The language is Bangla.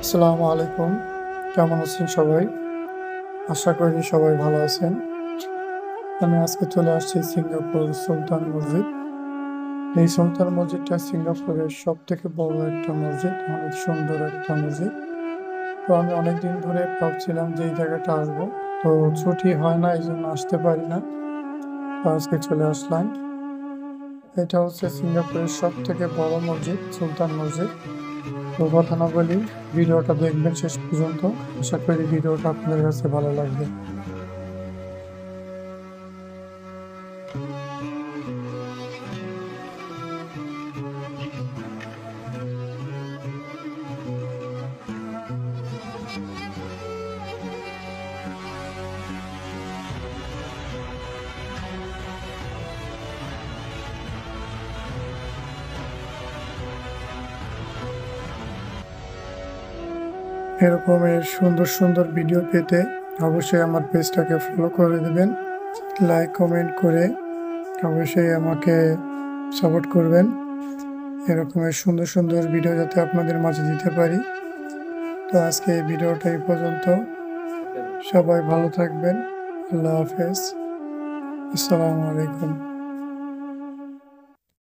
আসসালামু আলাইকুম। কেমন আছেন সবাই? আশা করি সবাই ভালো আছেন। আমি আজকে চলে আসছি সিঙ্গাপুর সুলতান মসজিদ। এই সুলতান মসজিদটা সিঙ্গাপুরের সবথেকে বড় একটা মসজিদ, অনেক সুন্দর একটা মসজিদ। তো আমি অনেকদিন ধরে ভাবছিলাম যে এই জায়গাটা আসবো। তো ছুটি হয় না, এইজন্য আসতে পারি না। তো আজকে চলে আসলাম। এটা হচ্ছে সিঙ্গাপুরের সবথেকে বড় মসজিদ, সুলতান মসজিদ। তো কথা না বলি, ভিডিওটা দেখবেন শেষ পর্যন্ত। আশা করি ভিডিওটা আপনাদের কাছে ভালো লাগবে। এরকমের সুন্দর সুন্দর ভিডিও পেতে অবশ্যই আমার পেজটাকে ফলো করে দেবেন, লাইক কমেন্ট করে অবশ্যই আমাকে সাপোর্ট করবেন। এরকমের সুন্দর সুন্দর ভিডিও যাতে আপনাদের মাঝে দিতে পারি। তো আজকে এই ভিডিওটা এই পর্যন্ত। সবাই ভালো থাকবেন। আল্লাহ হাফেজ। আসসালামু আলাইকুম।